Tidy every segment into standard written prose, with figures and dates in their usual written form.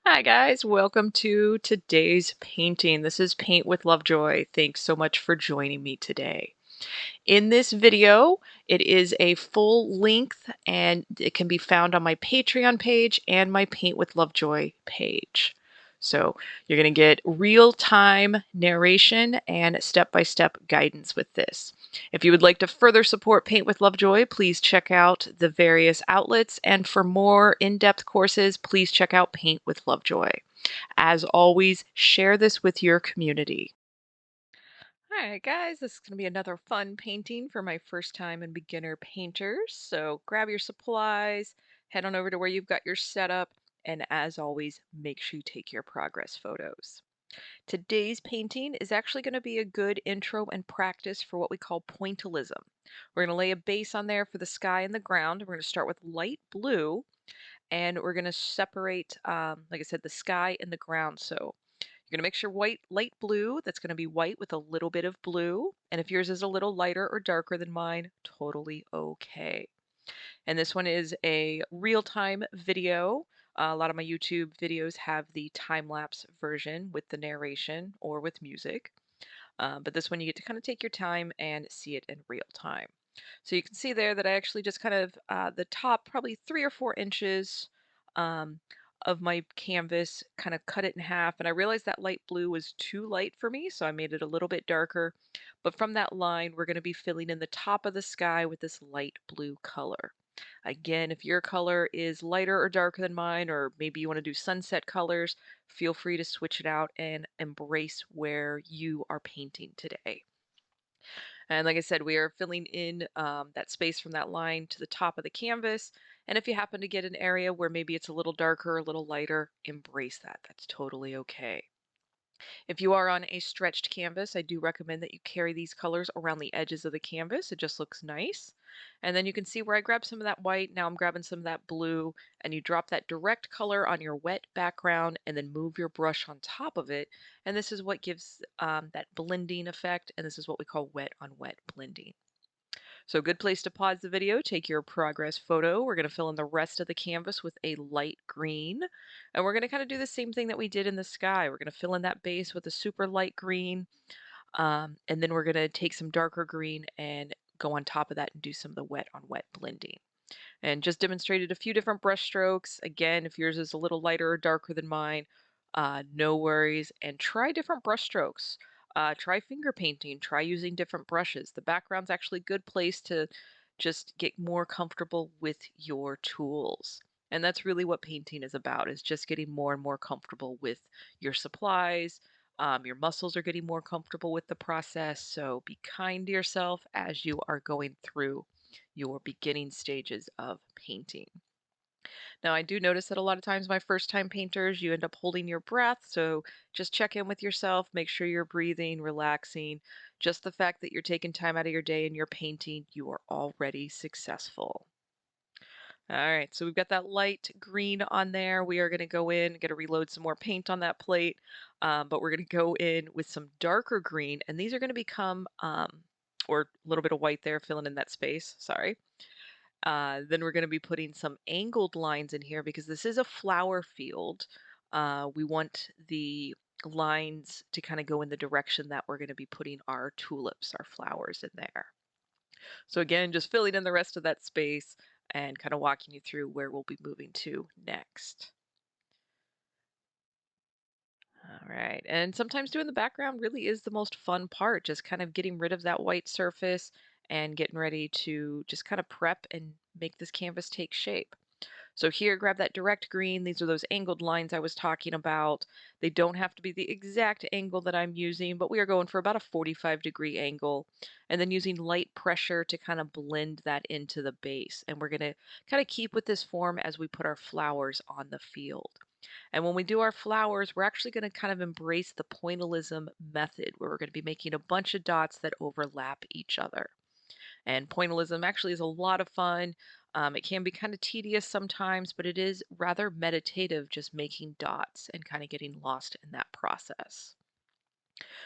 Hi guys, welcome to today's painting. This is Paint with Lovejoy. Thanks so much for joining me today. In this video, it is a full length and it can be found on my Patreon page and my Paint with Lovejoy page. So you're going to get real-time narration and step-by-step guidance with this. If you would like to further support Paint with Lovejoy, please check out the various outlets. And for more in-depth courses, please check out Paint with Lovejoy. As always, share this with your community. All right, guys, this is going to be another fun painting for my first time and beginner painters. So grab your supplies, head on over to where you've got your setup, and as always, make sure you take your progress photos. Today's painting is actually going to be a good intro and practice for what we call pointillism. We're going to lay a base on there for the sky and the ground. We're going to start with light blue, and we're going to separate, like I said, the sky and the ground. So you're going to mix your light blue, that's going to be white with a little bit of blue. And if yours is a little lighter or darker than mine, totally okay. And this one is a real-time video. A lot of my YouTube videos have the time-lapse version with the narration or with music. But this one you get to kind of take your time and see it in real time. So you can see there that I actually just kind of, the top probably 3 or 4 inches um, of my canvas, kind of cut it in half. And I realized that light blue was too light for me, so I made it a little bit darker. But from that line, we're going to be filling in the top of the sky with this light blue color. Again, if your color is lighter or darker than mine, or maybe you want to do sunset colors, feel free to switch it out and embrace where you are painting today. And like I said, we are filling in that space from that line to the top of the canvas. And if you happen to get an area where maybe it's a little darker, a little lighter, embrace that. That's totally okay. If you are on a stretched canvas, I do recommend that you carry these colors around the edges of the canvas. It just looks nice. And then you can see where I grabbed some of that white. Now I'm grabbing some of that blue, and you drop that direct color on your wet background and then move your brush on top of it. And this is what gives that blending effect. And this is what we call wet on wet blending. So a good place to pause the video, take your progress photo. We're going to fill in the rest of the canvas with a light green. And we're going to kind of do the same thing that we did in the sky. We're going to fill in that base with a super light green. And then we're going to take some darker green and go on top of that and do some of the wet on wet blending. And just demonstrated a few different brush strokes. Again, if yours is a little lighter or darker than mine, no worries. And try different brush strokes. Try finger painting. Try using different brushes. The background's actually a good place to just get more comfortable with your tools. And that's really what painting is about, is just getting more and more comfortable with your supplies. Your muscles are getting more comfortable with the process. So be kind to yourself as you are going through your beginning stages of painting. Now, I do notice that a lot of times my first time painters, you end up holding your breath. So just check in with yourself, make sure you're breathing, relaxing. Just the fact that you're taking time out of your day and you're painting, you are already successful. All right, so we've got that light green on there. We are going to go in, going to reload some more paint on that plate, but we're going to go in with some darker green, and these are going to become, or a little bit of white there, filling in that space, sorry. Then we're going to be putting some angled lines in here because this is a flower field. We want the lines to kind of go in the direction that we're going to be putting our tulips, our flowers in there. So again, just filling in the rest of that space and kind of walking you through where we'll be moving to next. All right, and sometimes doing the background really is the most fun part, just kind of getting rid of that white surface and getting ready to just kind of prep and make this canvas take shape. So here, grab that direct green. These are those angled lines I was talking about. They don't have to be the exact angle that I'm using, but we are going for about a 45-degree angle. And then using light pressure to kind of blend that into the base. And we're going to kind of keep with this form as we put our flowers on the field. And when we do our flowers, we're actually going to kind of embrace the pointillism method, where we're going to be making a bunch of dots that overlap each other. And pointillism actually is a lot of fun. It can be kind of tedious sometimes, but it is rather meditative, just making dots and kind of getting lost in that process.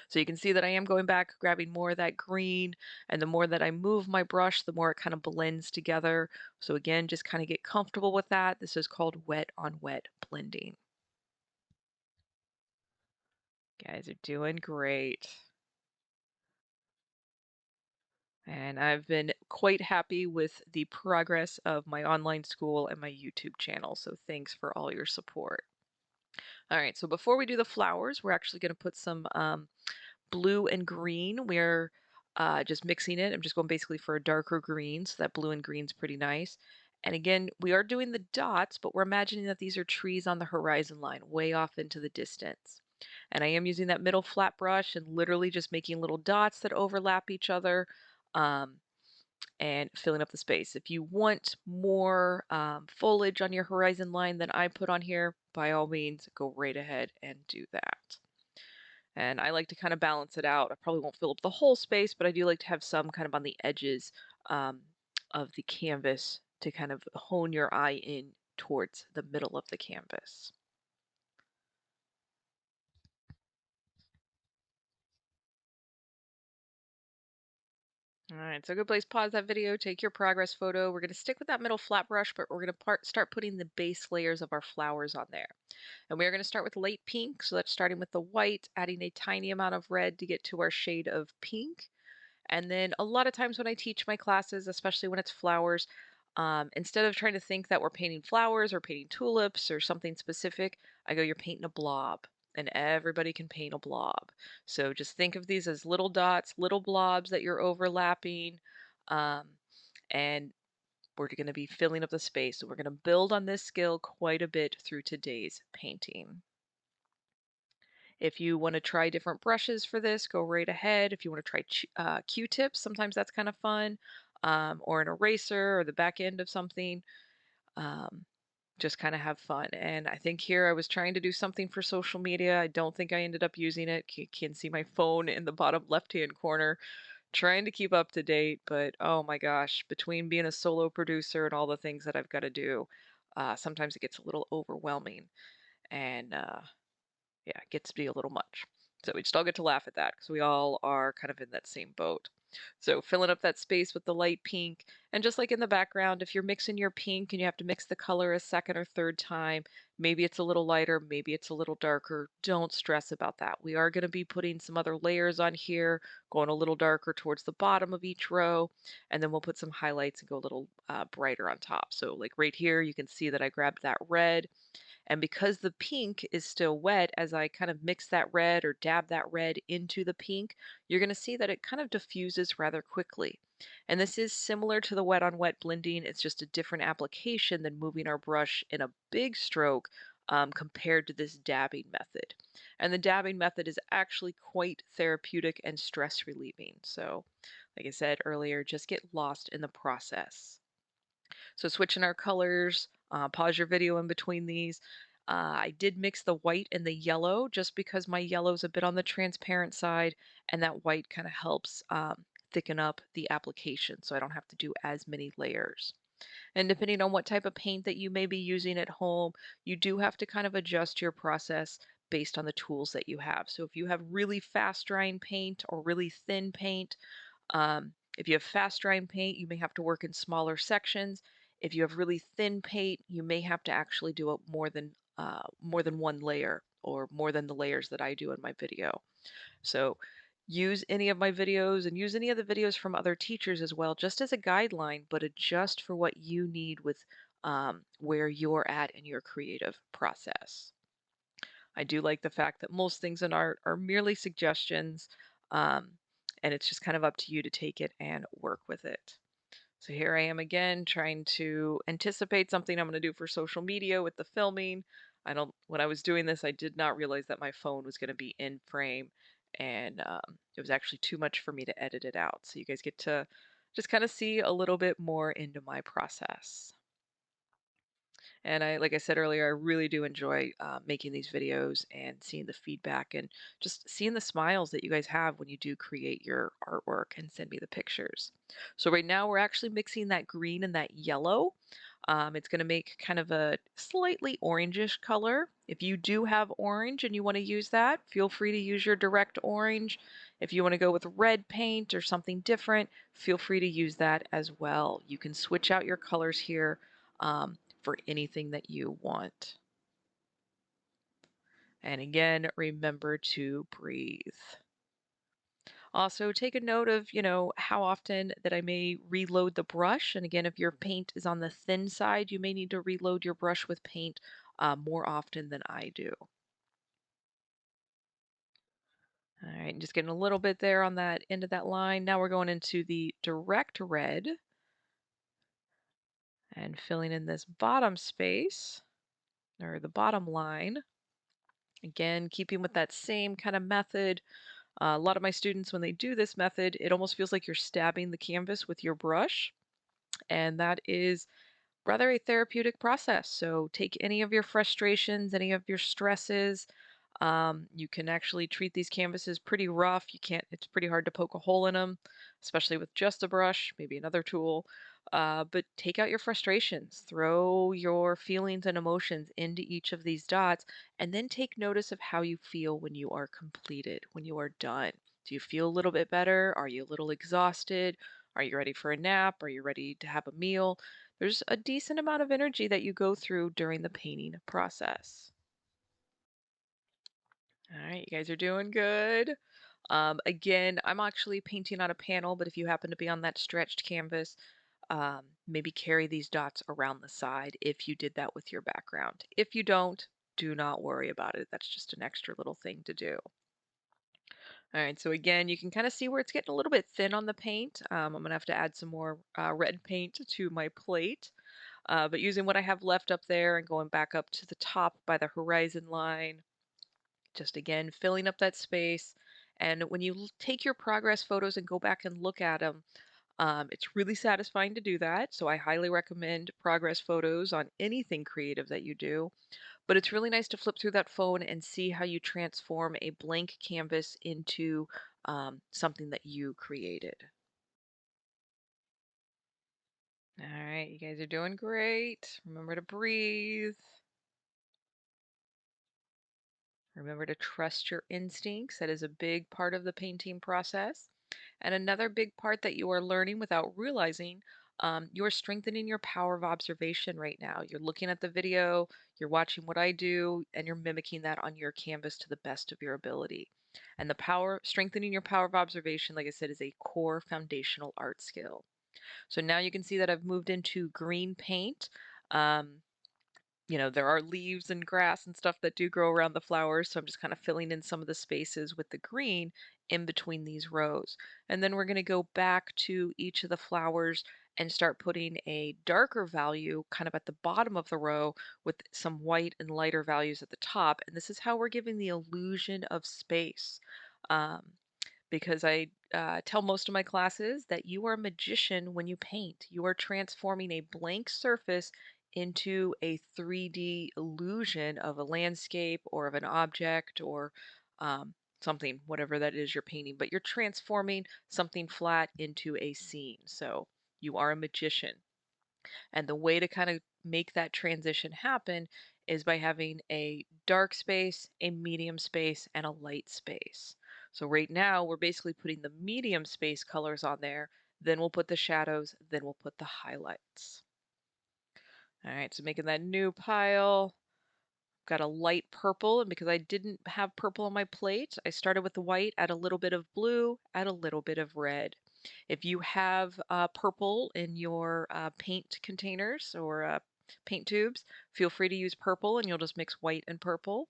So you can see that I am going back, grabbing more of that green, and the more that I move my brush, the more it kind of blends together. So again, just kind of get comfortable with that. This is called wet on wet blending. You guys are doing great. And I've been quite happy with the progress of my online school and my YouTube channel. So thanks for all your support. All right, so before we do the flowers, we're actually going to put some blue and green. We're just mixing it. I'm just going basically for a darker green, so that blue and green's pretty nice. And again, we are doing the dots, but we're imagining that these are trees on the horizon line, way off into the distance. And I am using that middle flat brush and literally just making little dots that overlap each other um, and filling up the space. If you want more foliage on your horizon line than I put on here, by all means, go right ahead and do that. And I like to kind of balance it out. I probably won't fill up the whole space, but I do like to have some kind of on the edges um, of the canvas to kind of hone your eye in towards the middle of the canvas. All right, so a good place to pause that video, take your progress photo. We're going to stick with that middle flat brush, but we're going to start putting the base layers of our flowers on there. And we're going to start with light pink, so that's starting with the white, adding a tiny amount of red to get to our shade of pink. And then a lot of times when I teach my classes, especially when it's flowers, instead of trying to think that we're painting flowers or painting tulips or something specific, I go, you're painting a blob. And everybody can paint a blob. So just think of these as little dots, little blobs that you're overlapping. Um, and we're going to be filling up the space. So we're going to build on this skill quite a bit through today's painting. If you want to try different brushes for this, go right ahead. If you want to try Q-tips, sometimes that's kind of fun, or an eraser or the back end of something. Just kind of have fun. And I think here I was trying to do something for social media. I don't think I ended up using it. You can see my phone in the bottom left-hand corner, trying to keep up to date. But oh my gosh, between being a solo producer and all the things that I've got to do, sometimes it gets a little overwhelming. And yeah, it gets to be a little much. So we just all get to laugh at that because we all are kind of in that same boat. So filling up that space with the light pink, and just like in the background, if you're mixing your pink and you have to mix the color a second or third time, maybe it's a little lighter, maybe it's a little darker, don't stress about that. We are going to be putting some other layers on here, going a little darker towards the bottom of each row, and then we'll put some highlights and go a little brighter on top. So like right here, you can see that I grabbed that red, and because the pink is still wet, as I kind of mix that red or dab that red into the pink, you're going to see that it kind of diffuses rather quickly. And this is similar to the wet on wet blending. It's just a different application than moving our brush in a big stroke compared to this dabbing method. And the dabbing method is actually quite therapeutic and stress relieving. So, like I said earlier, just get lost in the process. So switching our colors, pause your video in between these. I did mix the white and the yellow just because my yellow's a bit on the transparent side, and that white kind of helps thicken up the application so I don't have to do as many layers. And depending on what type of paint that you may be using at home, you do have to kind of adjust your process based on the tools that you have. So if you have really fast drying paint or really thin paint, if you have fast drying paint, you may have to work in smaller sections. If you have really thin paint, you may have to actually do it more than one layer or more than the layers that I do in my video. So use any of my videos and use any of the videos from other teachers as well, just as a guideline, but adjust for what you need with where you're at in your creative process. I do like the fact that most things in art are merely suggestions, um, and it's just kind of up to you to take it and work with it. So here I am again trying to anticipate something I'm going to do for social media with the filming. When I was doing this, I did not realize that my phone was going to be in frame, and it was actually too much for me to edit it out. So you guys get to just kind of see a little bit more into my process. And like I said earlier, I really do enjoy making these videos and seeing the feedback and just seeing the smiles that you guys have when you do create your artwork and send me the pictures. So right now we're actually mixing that green and that yellow. It's going to make kind of a slightly orangish color. If you do have orange and you want to use that, feel free to use your direct orange. If you want to go with red paint or something different, feel free to use that as well. You can switch out your colors here for anything that you want. And again, remember to breathe. Also, take a note of, how often that I may reload the brush. And again, if your paint is on the thin side, you may need to reload your brush with paint more often than I do. All right, just getting a little bit there on that end of that line. Now we're going into the direct red and filling in this bottom space or the bottom line. Again, keeping with that same kind of method. A lot of my students, when they do this method, it almost feels like you're stabbing the canvas with your brush. And that is rather a therapeutic process. So take any of your frustrations, any of your stresses. You can actually treat these canvases pretty rough. It's pretty hard to poke a hole in them, especially with just a brush, maybe another tool. But take out your frustrations, throw your feelings and emotions into each of these dots, and then take notice of how you feel when you are completed, when you are done. Do you feel a little bit better? Are you a little exhausted? Are you ready for a nap? Are you ready to have a meal? There's a decent amount of energy that you go through during the painting process. All right, you guys are doing good. Again, I'm actually painting on a panel, but if you happen to be on that stretched canvas, maybe carry these dots around the side if you did that with your background. If you don't, do not worry about it. That's just an extra little thing to do. All right, so again, you can kind of see where it's getting a little bit thin on the paint. I'm gonna have to add some more red paint to my plate. But using what I have left up there and going back up to the top by the horizon line, just again, filling up that space. And when you take your progress photos and go back and look at them, it's really satisfying to do that. So I highly recommend progress photos on anything creative that you do. But it's really nice to flip through that phone and see how you transform a blank canvas into something that you created. All right, you guys are doing great. Remember to breathe. Remember to trust your instincts. That is a big part of the painting process. And another big part that you are learning without realizing, you're strengthening your power of observation right now. You're looking at the video, you're watching what I do, and you're mimicking that on your canvas to the best of your ability. And strengthening your power of observation, like I said, is a core foundational art skill. So now you can see that I've moved into green paint. Um, there are leaves and grass and stuff that do grow around the flowers, so I'm just kind of filling in some of the spaces with the green in between these rows. And then we're going to go back to each of the flowers and start putting a darker value kind of at the bottom of the row with some white and lighter values at the top. And this is how we're giving the illusion of space. Um, because I tell most of my classes that you are a magician when you paint. You are transforming a blank surface into a 3D illusion of a landscape or of an object or something, whatever that is you're painting. But you're transforming something flat into a scene. So you are a magician. And the way to kind of make that transition happen is by having a dark space, a medium space, and a light space. So right now we're basically putting the medium space colors on there, then we'll put the shadows, then we'll put the highlights. All right, so making that new pile. Got a light purple, and because I didn't have purple on my plate, I started with the white, add a little bit of blue, add a little bit of red. If you have purple in your paint containers or paint tubes, feel free to use purple and you'll just mix white and purple.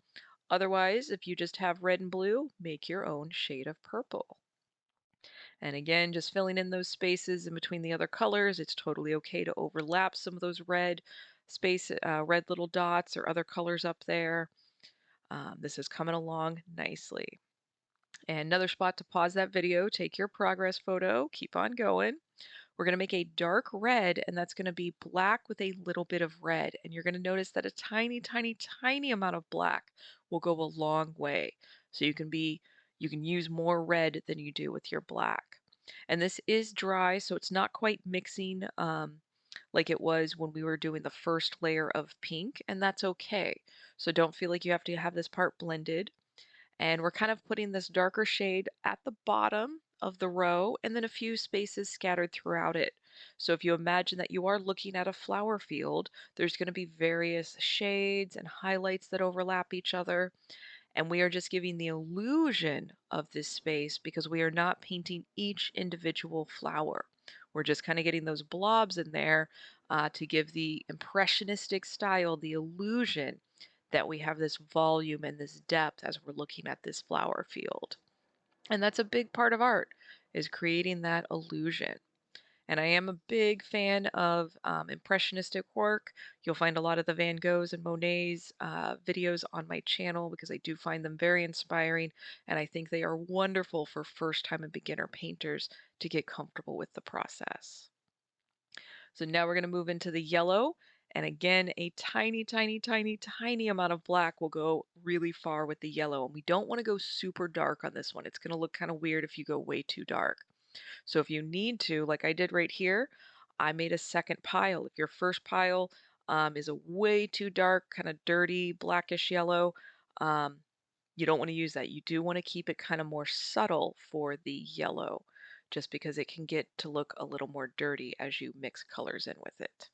Otherwise, if you just have red and blue, make your own shade of purple. And again, just filling in those spaces in between the other colors. It's totally okay to overlap some of those red red little dots or other colors up there. This is coming along nicely. And another spot to pause that video, take your progress photo, keep on going. We're going to make a dark red, and that's going to be black with a little bit of red. And you're going to notice that a tiny, tiny, tiny amount of black will go a long way. So you can use more red than you do with your black. And this is dry, so it's not quite mixing like it was when we were doing the first layer of pink, and that's okay. So don't feel like you have to have this part blended. And we're kind of putting this darker shade at the bottom of the row and then a few spaces scattered throughout it. So if you imagine that you are looking at a flower field, there's going to be various shades and highlights that overlap each other. And we are just giving the illusion of this space because we are not painting each individual flower. We're just kind of getting those blobs in there to give the impressionistic style the illusion that we have this volume and this depth as we're looking at this flower field. And that's a big part of art, is creating that illusion. And I am a big fan of impressionistic work. You'll find a lot of the Van Goghs and Monets videos on my channel because I do find them very inspiring, and I think they are wonderful for first-time and beginner painters to get comfortable with the process. So now we're going to move into the yellow, and again, a tiny, tiny, tiny, tiny amount of black will go really far with the yellow, and we don't want to go super dark on this one. It's going to look kind of weird if you go way too dark. So if you need to, like I did right here, I made a second pile. If your first pile is a way too dark, kind of dirty, blackish yellow, um, you don't want to use that. You do want to keep it kind of more subtle for the yellow, just because it can get to look a little more dirty as you mix colors in with it.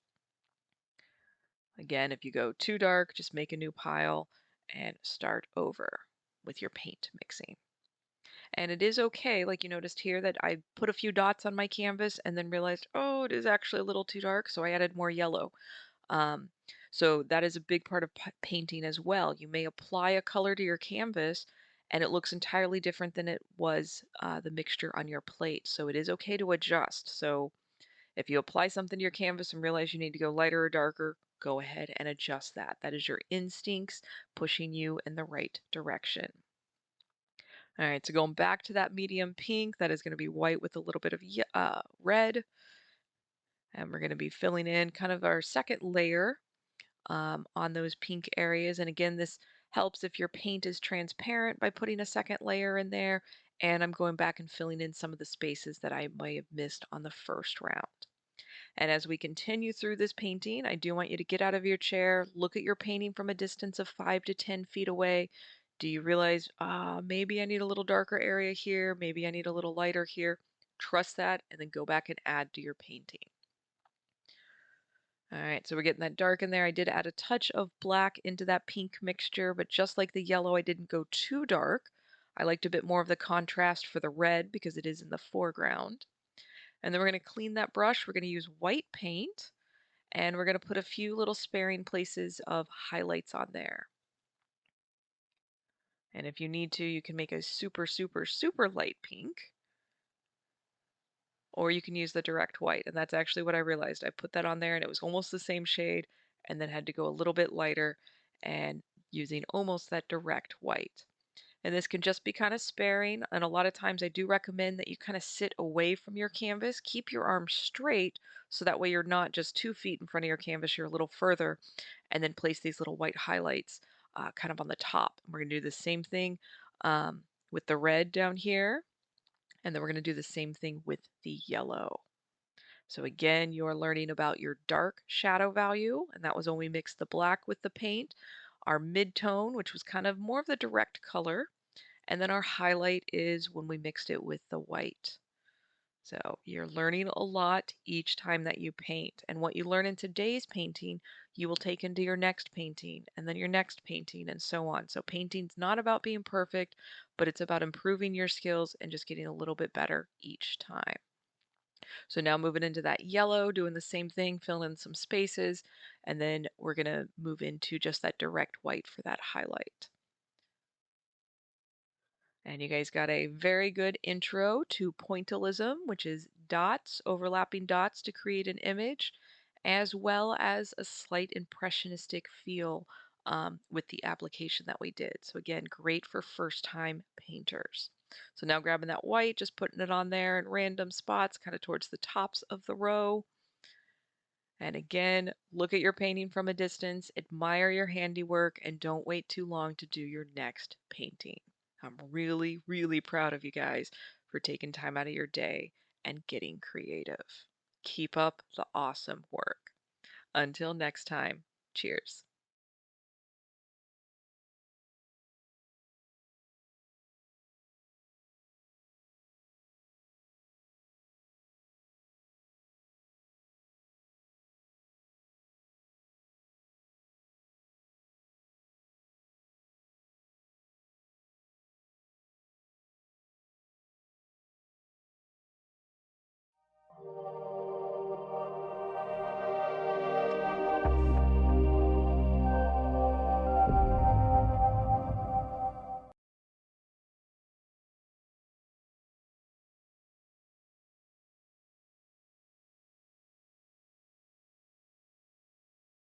Again, if you go too dark, just make a new pile and start over with your paint mixing. And it is okay, like you noticed here, that I put a few dots on my canvas and then realized, oh, it is actually a little too dark, so I added more yellow. Um, so that is a big part of painting as well. You may apply a color to your canvas and it looks entirely different than it was the mixture on your plate. So it is okay to adjust. So if you apply something to your canvas and realize you need to go lighter or darker, go ahead and adjust that. That is your instincts pushing you in the right direction. All right, so going back to that medium pink, that is going to be white with a little bit of red. And we're going to be filling in kind of our second layer on those pink areas. And again, this helps if your paint is transparent by putting a second layer in there. And I'm going back and filling in some of the spaces that I might have missed on the first round. And as we continue through this painting, I do want you to get out of your chair, look at your painting from a distance of 5 to 10 feet away. Do you realize, maybe I need a little darker area here, maybe I need a little lighter here? Trust that, and then go back and add to your painting. All right, so we're getting that dark in there. I did add a touch of black into that pink mixture, but just like the yellow, I didn't go too dark. I liked a bit more of the contrast for the red because it is in the foreground. And then we're going to clean that brush. We're going to use white paint, and we're going to put a few little sparing places of highlights on there. And if you need to, you can make a super, super, super light pink, or you can use the direct white. And that's actually what I realized. I put that on there and it was almost the same shade, and then had to go a little bit lighter and using almost that direct white. And this can just be kind of sparing. And a lot of times I do recommend that you kind of sit away from your canvas, keep your arms straight, so that way you're not just 2 feet in front of your canvas, you're a little further, and then place these little white highlights kind of on the top. And we're going to do the same thing with the red down here. And then we're going to do the same thing with the yellow. So again, you're learning about your dark shadow value, and that was when we mixed the black with the paint, our mid-tone, which was kind of more of the direct color, and then our highlight is when we mixed it with the white. So you're learning a lot each time that you paint, and what you learn in today's painting, you will take into your next painting, and then your next painting, and so on. So painting's not about being perfect, but it's about improving your skills and just getting a little bit better each time. So now moving into that yellow, doing the same thing, fill in some spaces, and then we're going to move into just that direct white for that highlight. And you guys got a very good intro to pointillism, which is dots, overlapping dots to create an image, as well as a slight impressionistic feel with the application that we did. So again, great for first-time painters. So now grabbing that white, just putting it on there in random spots, kind of towards the tops of the row. And again, look at your painting from a distance, admire your handiwork, and don't wait too long to do your next painting. I'm really, really proud of you guys for taking time out of your day and getting creative. Keep up the awesome work. Until next time, cheers.